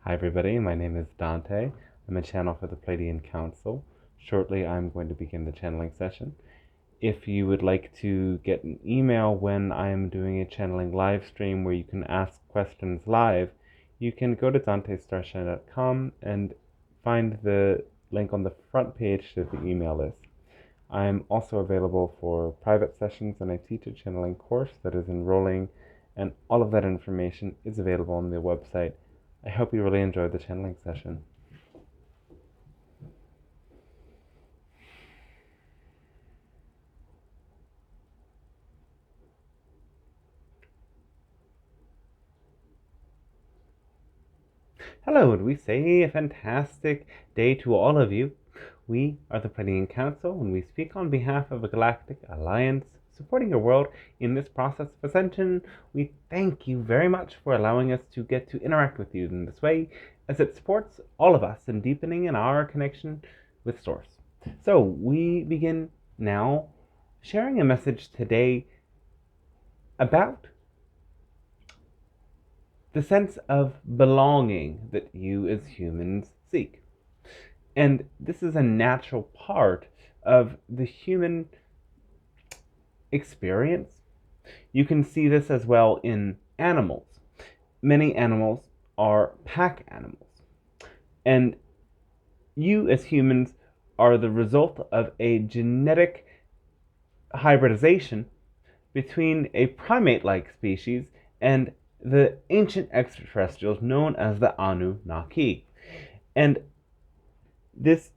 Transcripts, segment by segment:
Hi everybody, my name is Dante. I'm a channel for the Pleiadian Council. Shortly I'm going to begin the channeling session. If you would like to get an email when I am doing a channeling live stream where you can ask questions live, you can go to dantestarshine.com and find the link on the front page to the email list. I'm also available for private sessions, and I teach a channeling course that is enrolling, and all of that information is available on the website. I hope you really enjoyed the channeling session. Hello, and we say a fantastic day to all of you. We are the Pleiadian Council, and we speak on behalf of a galactic alliance supporting your world in this process of ascension. We thank you very much for allowing us to get to interact with you in this way, as it supports all of us in deepening in our connection with Source. So we begin now sharing a message today about the sense of belonging that you as humans seek. And this is a natural part of the human experience. You can see this as well in animals. Many animals are pack animals. And you as humans are the result of a genetic hybridization between a primate-like species and the ancient extraterrestrials known as the Anunnaki. And this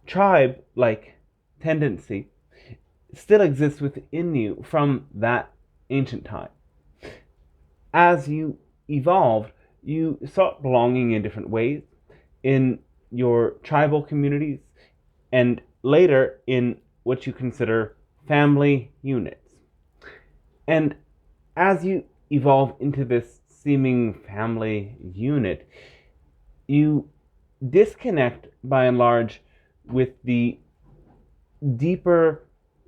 tribe-like tendency still exists within you from that ancient time. As you evolved, you sought belonging in different ways in your tribal communities and later in what you consider family units. And as you evolve into this seeming family unit, you disconnect by and large with the deeper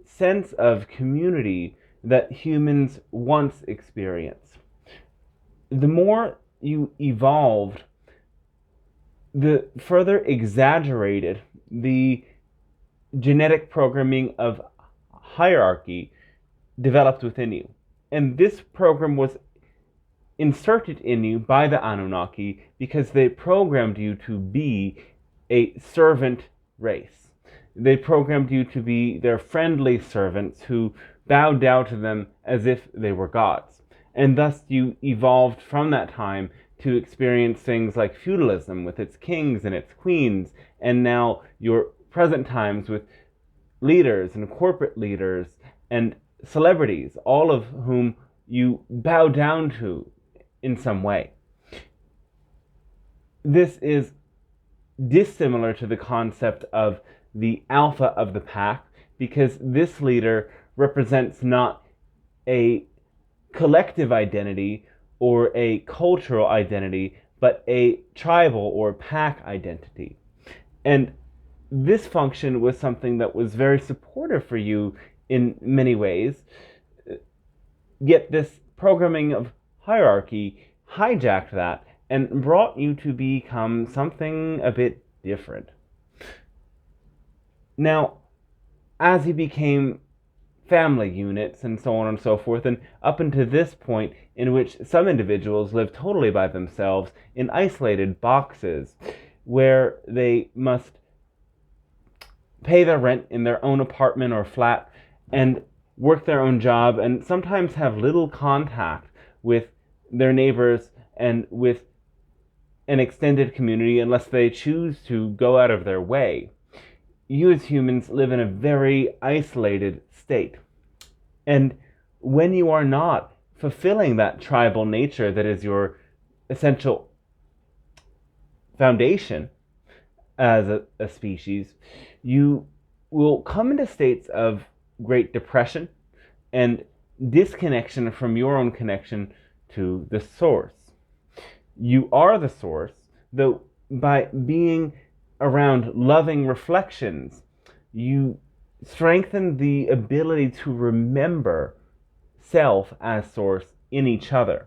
sense of community that humans once experienced. The more you evolved, the further exaggerated the genetic programming of hierarchy developed within you. And this program was inserted in you by the Anunnaki because they programmed you to be a servant race. They programmed you to be their friendly servants who bowed down to them as if they were gods. And thus you evolved from that time to experience things like feudalism with its kings and its queens, and now your present times with leaders and corporate leaders and celebrities, all of whom you bow down to in some way. This is dissimilar to the concept of the alpha of the pack, because this leader represents not a collective identity or a cultural identity, but a tribal or pack identity. And this function was something that was very supportive for you in many ways, yet this programming of hierarchy hijacked that and brought you to become something a bit different. Now, as you became family units and so on and so forth, and up until this point in which some individuals live totally by themselves in isolated boxes where they must pay their rent in their own apartment or flat and work their own job and sometimes have little contact with their neighbors and with an extended community unless they choose to go out of their way. You as humans live in a very isolated state. And when you are not fulfilling that tribal nature that is your essential foundation as a species, you will come into states of great depression and disconnection from your own connection to the source. You are the source, though by being around loving reflections, you strengthen the ability to remember self as source in each other.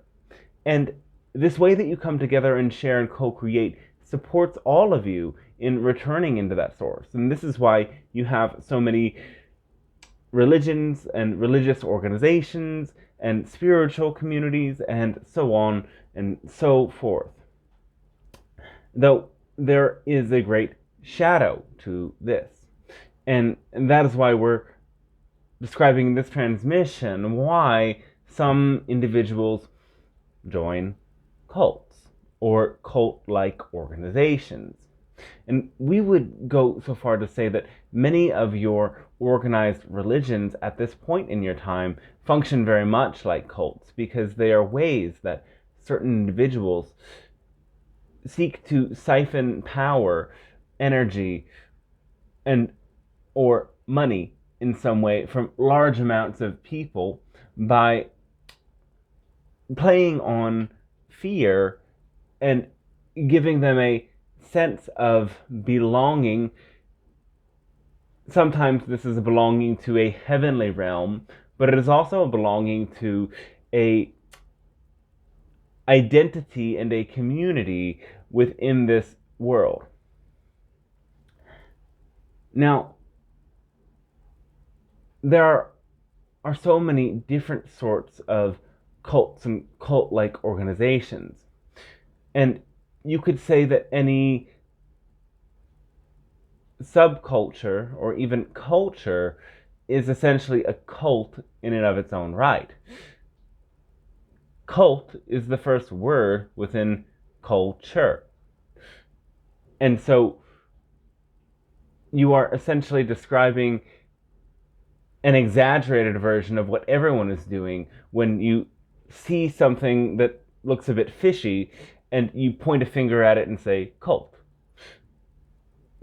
And this way that you come together and share and co-create supports all of you in returning into that source. And this is why you have so many religions and religious organizations and spiritual communities and so on and so forth. Though there is a great shadow to this. And that is why we're describing in this transmission why some individuals join cults or cult-like organizations. And we would go so far to say that many of your organized religions at this point in your time function very much like cults, because they are ways that certain individuals seek to siphon power, energy, and or money in some way from large amounts of people by playing on fear and giving them a sense of belonging. Sometimes this is a belonging to a heavenly realm, but it is also a belonging to a identity and a community within this world. Now, there are so many different sorts of cults and cult-like organizations. And you could say that any subculture or even culture is essentially a cult in and of its own right. Cult is the first word within culture. And so you are essentially describing an exaggerated version of what everyone is doing when you see something that looks a bit fishy and you point a finger at it and say cult.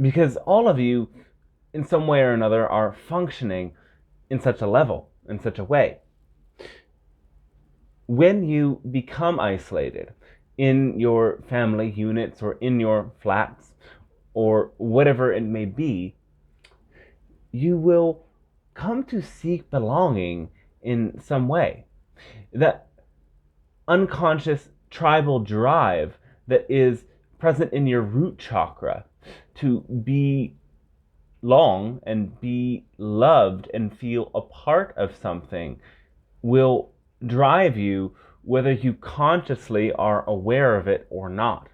Because all of you, in some way or another, are functioning in such a level, in such a way. When you become isolated in your family units or in your flats or whatever it may be, you will come to seek belonging in some way. That unconscious tribal drive that is present in your root chakra to belong and be loved and feel a part of something will drive you whether you consciously are aware of it or not.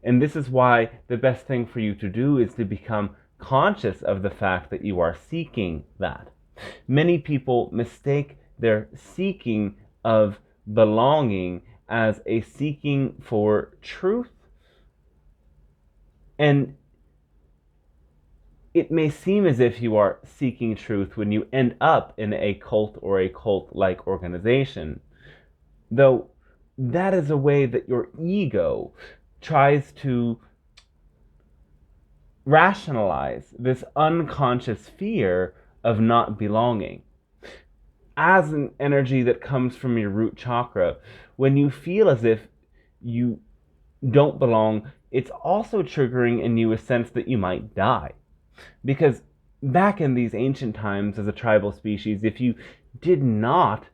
And this is why the best thing for you to do is to become conscious of the fact that you are seeking that. Many people mistake their seeking of belonging as a seeking for truth, and it may seem as if you are seeking truth when you end up in a cult or a cult-like organization, though that is a way that your ego tries to rationalize this unconscious fear of not belonging. As an energy that comes from your root chakra, when you feel as if you don't belong, it's also triggering in you a sense that you might die. Because back in these ancient times as a tribal species, if you did not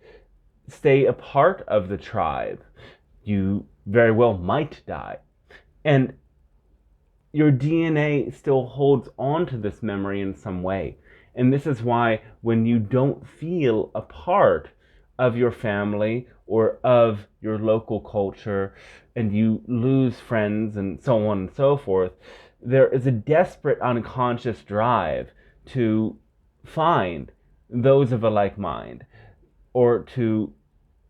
stay a part of the tribe, you very well might die. And your DNA still holds on to this memory in some way. And this is why when you don't feel a part of your family or of your local culture and you lose friends and so on and so forth, there is a desperate unconscious drive to find those of a like mind, or to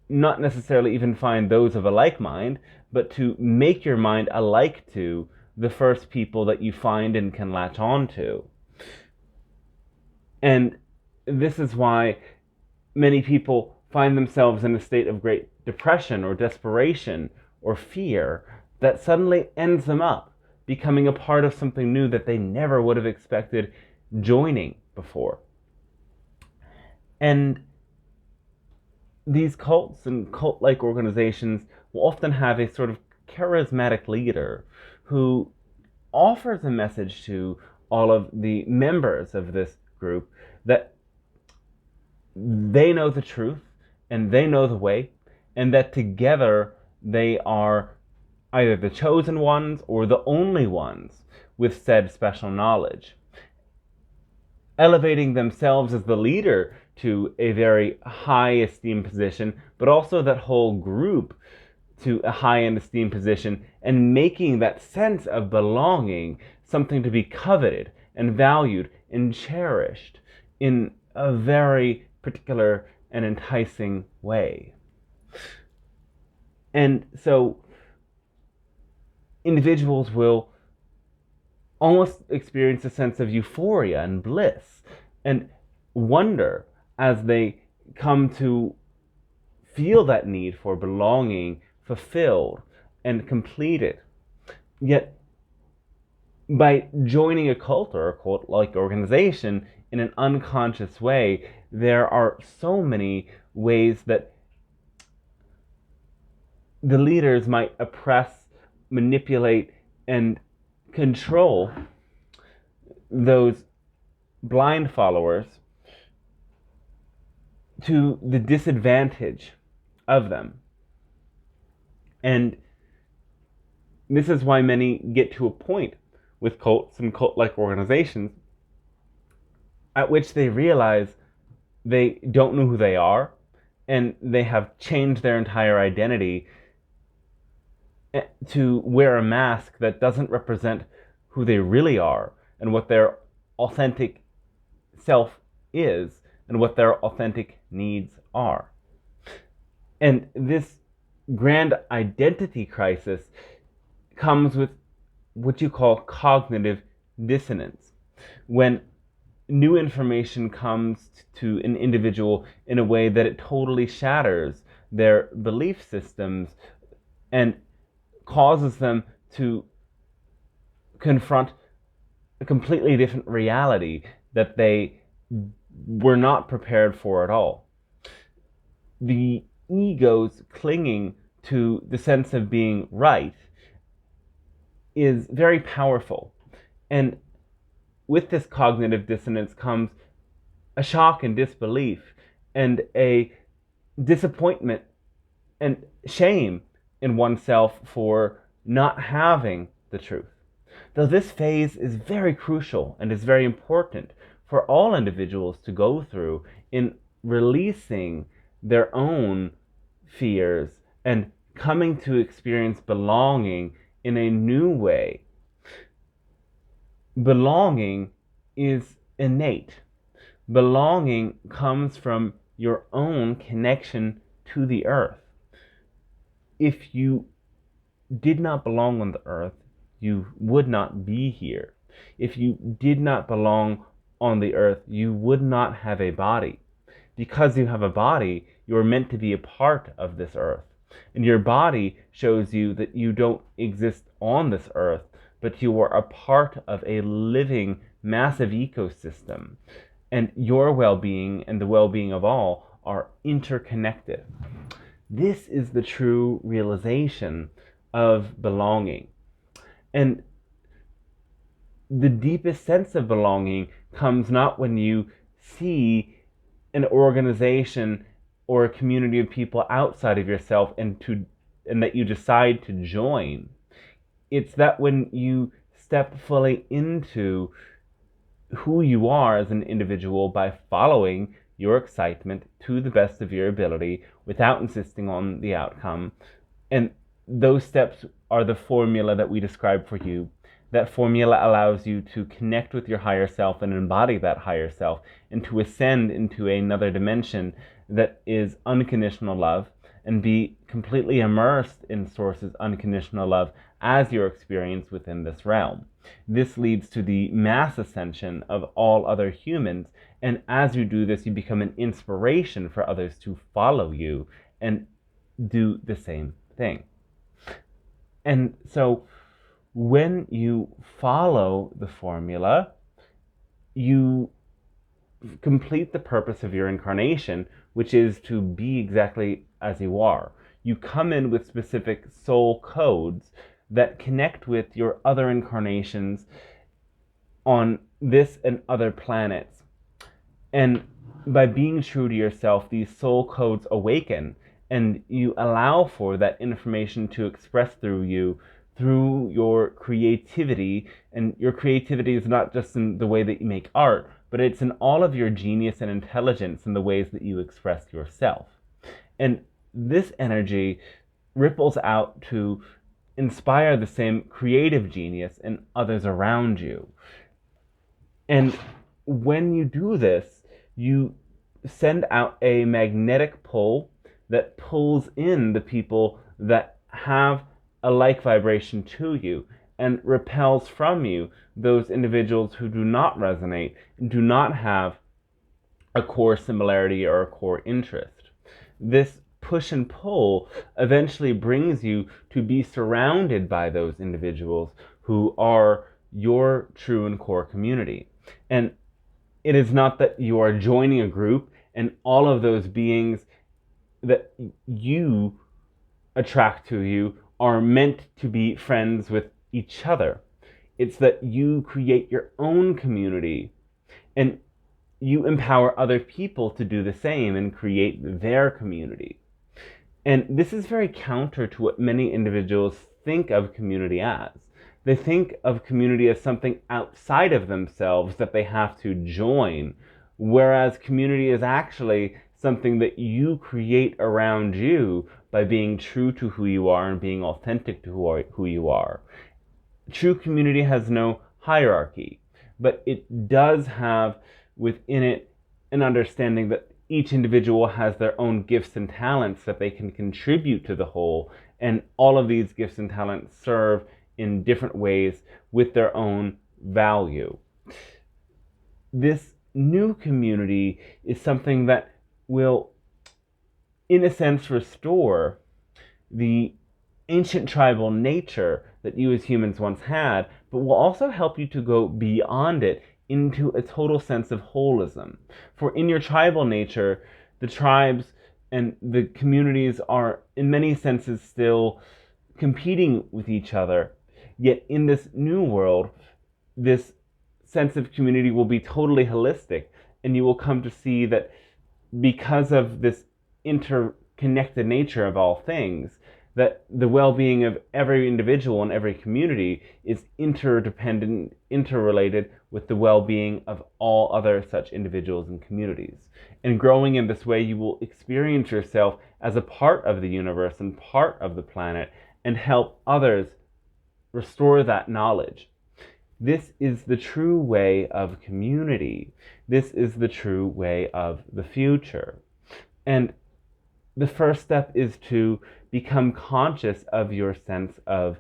not necessarily even find those of a like mind, but to make your mind alike to the first people that you find and can latch on to. And this is why many people find themselves in a state of great depression or desperation or fear that suddenly ends them up becoming a part of something new that they never would have expected joining before. And these cults and cult-like organizations will often have a sort of charismatic leader who offers a message to all of the members of this group that they know the truth and they know the way, and that together they are either the chosen ones or the only ones with said special knowledge, elevating themselves as the leader to a very high esteemed position, but also that whole group to a high and esteemed position, and making that sense of belonging something to be coveted and valued and cherished in a very particular and enticing way. And so individuals will almost experience a sense of euphoria and bliss and wonder as they come to feel that need for belonging fulfilled and completed. Yet, by joining a cult or a cult-like organization in an unconscious way, there are so many ways that the leaders might oppress, manipulate, and control those blind followers to the disadvantage of them. And this is why many get to a point with cults and cult-like organizations at which they realize they don't know who they are, and they have changed their entire identity to wear a mask that doesn't represent who they really are and what their authentic self is and what their authentic needs are. And this grand identity crisis comes with what you call cognitive dissonance. When new information comes to an individual in a way that it totally shatters their belief systems and causes them to confront a completely different reality that they were not prepared for at all. The ego's clinging to the sense of being right is very powerful. And with this cognitive dissonance comes a shock and disbelief and a disappointment and shame in oneself for not having the truth. Though this phase is very crucial and is very important for all individuals to go through in releasing their own fears and coming to experience belonging in a new way. Belonging is innate. Belonging comes from your own connection to the earth. If you did not belong on the earth, you would not be here. If you did not belong on the earth, you would not have a body. Because you have a body, you are meant to be a part of this earth. And your body shows you that you don't exist on this earth, but you are a part of a living, massive ecosystem. And your well-being and the well-being of all are interconnected. This is the true realization of belonging. And the deepest sense of belonging comes not when you see an organization or a community of people outside of yourself and that you decide to join. It's that when you step fully into who you are as an individual by following your excitement to the best of your ability without insisting on the outcome. And those steps are the formula that we describe for you. That formula allows you to connect with your higher self and embody that higher self and to ascend into another dimension that is unconditional love and be completely immersed in Source's unconditional love as your experience within this realm. This leads to the mass ascension of all other humans, and as you do this, you become an inspiration for others to follow you and do the same thing. And so when you follow the formula, you complete the purpose of your incarnation, which is to be exactly as you are. You come in with specific soul codes that connect with your other incarnations on this and other planets. And by being true to yourself, these soul codes awaken and you allow for that information to express through you through your creativity. And your creativity is not just in the way that you make art, but it's in all of your genius and intelligence in the ways that you express yourself. And this energy ripples out to inspire the same creative genius in others around you. And when you do this, you send out a magnetic pull that pulls in the people that have a like vibration to you, and repels from you those individuals who do not resonate and do not have a core similarity or a core interest. This push and pull eventually brings you to be surrounded by those individuals who are your true and core community. And it is not that you are joining a group and all of those beings that you attract to you are meant to be friends with each other. It's that you create your own community and you empower other people to do the same and create their community. And this is very counter to what many individuals think of community as. They think of community as something outside of themselves that they have to join, whereas community is actually something that you create around you by being true to who you are and being authentic to who you are. True community has no hierarchy, but it does have within it an understanding that each individual has their own gifts and talents that they can contribute to the whole, and all of these gifts and talents serve in different ways with their own value. This new community is something that will, in a sense, restore the ancient tribal nature that you as humans once had, but will also help you to go beyond it into a total sense of holism. For in your tribal nature, the tribes and the communities are in many senses still competing with each other. Yet in this new world, this sense of community will be totally holistic, and you will come to see that because of this interconnected nature of all things, that the well-being of every individual and every community is interdependent, interrelated with the well-being of all other such individuals and communities. And growing in this way, you will experience yourself as a part of the universe and part of the planet, and help others restore that knowledge. This is the true way of community. This is the true way of the future. And the first step is to become conscious of your sense of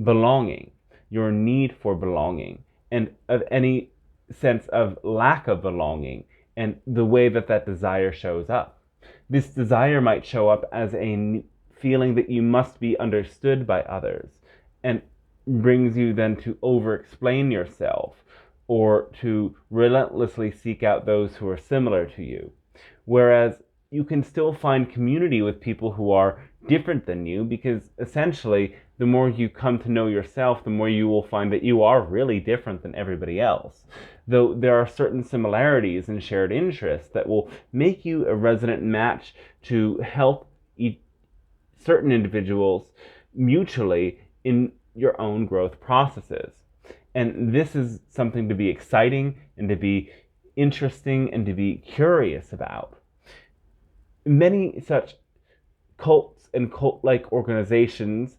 belonging, your need for belonging, and of any sense of lack of belonging, and the way that that desire shows up. This desire might show up as a feeling that you must be understood by others, and brings you then to over-explain yourself, or to relentlessly seek out those who are similar to you. Whereas you can still find community with people who are different than you, because essentially the more you come to know yourself, the more you will find that you are really different than everybody else. Though there are certain similarities and shared interests that will make you a resonant match to help certain individuals mutually in your own growth processes. And this is something to be exciting and to be interesting and to be curious about. Many such cults and cult-like organizations,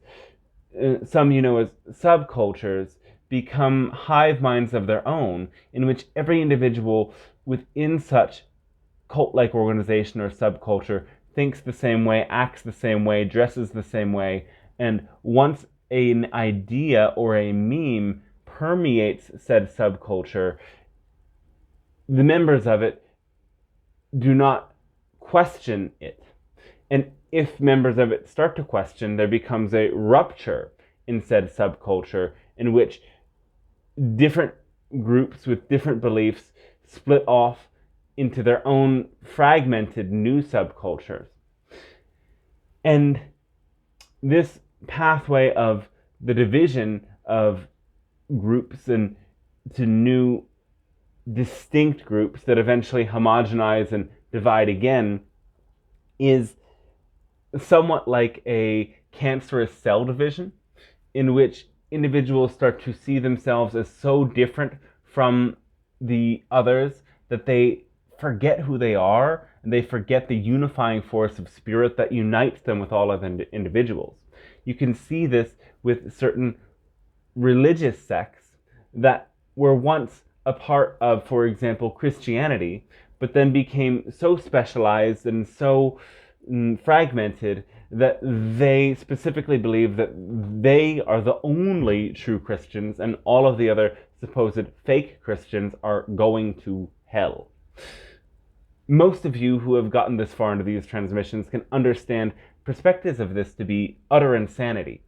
some you know as subcultures, become hive minds of their own, in which every individual within such cult-like organization or subculture thinks the same way, acts the same way, dresses the same way, and once an idea or a meme permeates said subculture, the members of it do not question it. And if members of it start to question, there becomes a rupture in said subculture, in which different groups with different beliefs split off into their own fragmented new subcultures. And this pathway of the division of groups and to new distinct groups that eventually homogenize and divide again is somewhat like a cancerous cell division in which individuals start to see themselves as so different from the others that they forget who they are and they forget the unifying force of spirit that unites them with all other individuals. You can see this with certain religious sects that were once a part of, for example, Christianity, but then became so specialized and so fragmented that they specifically believe that they are the only true Christians and all of the other supposed fake Christians are going to hell. Most of you who have gotten this far into these transmissions can understand perspectives of this to be utter insanity.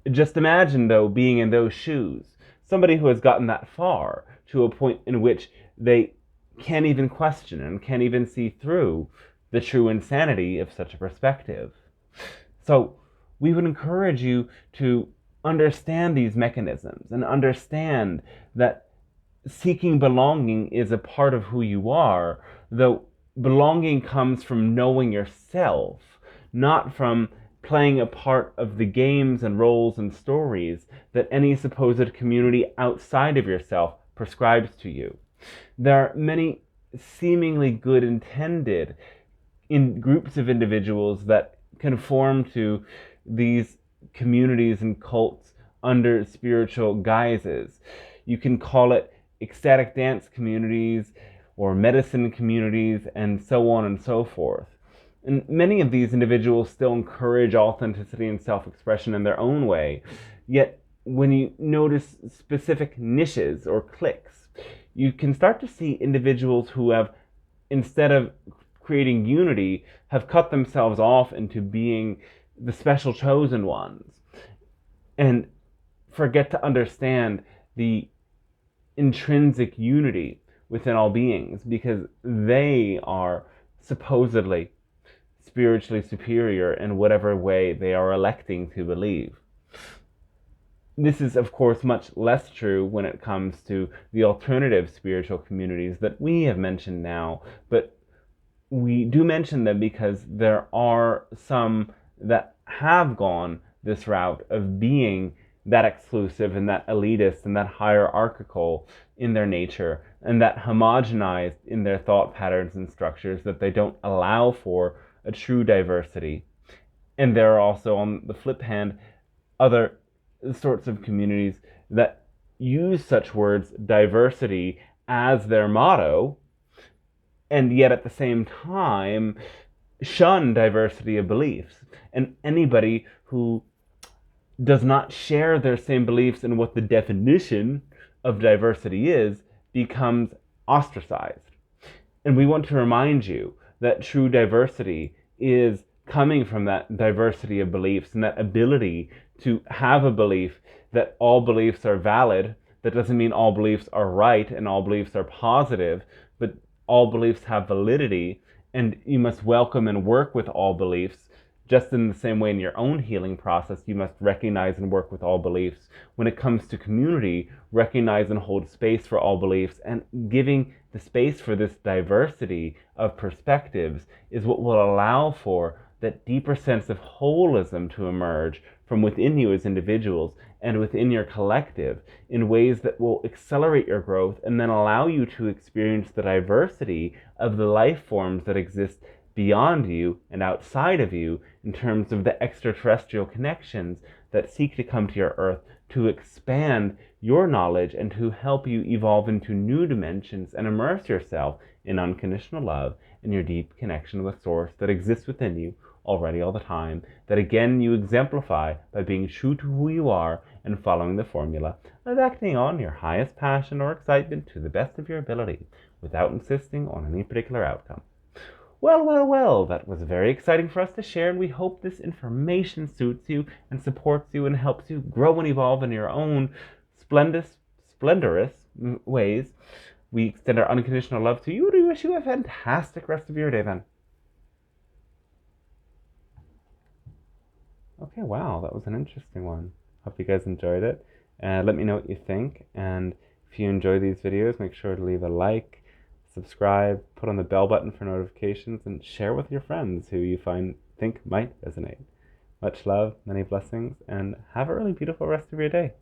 Just imagine, though, being in those shoes. Somebody who has gotten that far to a point in which they can't even question and can't even see through the true insanity of such a perspective. So we would encourage you to understand these mechanisms and understand that seeking belonging is a part of who you are, though belonging comes from knowing yourself, not from playing a part of the games and roles and stories that any supposed community outside of yourself prescribes to you. There are many seemingly good intended in groups of individuals that conform to these communities and cults under spiritual guises. You can call it ecstatic dance communities or medicine communities and so on and so forth. And many of these individuals still encourage authenticity and self-expression in their own way. Yet, when you notice specific niches or cliques, you can start to see individuals who have, instead of creating unity, have cut themselves off into being the special chosen ones and forget to understand the intrinsic unity within all beings because they are supposedly spiritually superior in whatever way they are electing to believe. This is, of course, much less true when it comes to the alternative spiritual communities that we have mentioned now, but we do mention them because there are some that have gone this route of being that exclusive and that elitist and that hierarchical in their nature and that homogenized in their thought patterns and structures that they don't allow for a true diversity. And there are also, on the flip hand, other sorts of communities that use such words, diversity, as their motto, and yet at the same time shun diversity of beliefs. And anybody who does not share their same beliefs in what the definition of diversity is becomes ostracized. And we want to remind you that true diversity is coming from that diversity of beliefs and that ability to have a belief that all beliefs are valid. That doesn't mean all beliefs are right and all beliefs are positive, but all beliefs have validity, and you must welcome and work with all beliefs. Just in the same way in your own healing process, you must recognize and work with all beliefs. When it comes to community, recognize and hold space for all beliefs, and giving the space for this diversity of perspectives is what will allow for that deeper sense of holism to emerge from within you as individuals and within your collective in ways that will accelerate your growth and then allow you to experience the diversity of the life forms that exist beyond you and outside of you in terms of the extraterrestrial connections that seek to come to your earth to expand your knowledge and to help you evolve into new dimensions and immerse yourself in unconditional love and your deep connection with Source that exists within you already all the time, that again you exemplify by being true to who you are and following the formula of acting on your highest passion or excitement to the best of your ability without insisting on any particular outcome. Well, that was very exciting for us to share, and we hope this information suits you and supports you and helps you grow and evolve in your own splendorous ways. We extend our unconditional love to you, and we wish you a fantastic rest of your day, then. Okay, wow, that was an interesting one. Hope you guys enjoyed it. Let me know what you think, and if you enjoy these videos, make sure to leave a like, subscribe, put on the bell button for notifications, and share with your friends who you think might resonate. Much love, many blessings, and have a really beautiful rest of your day.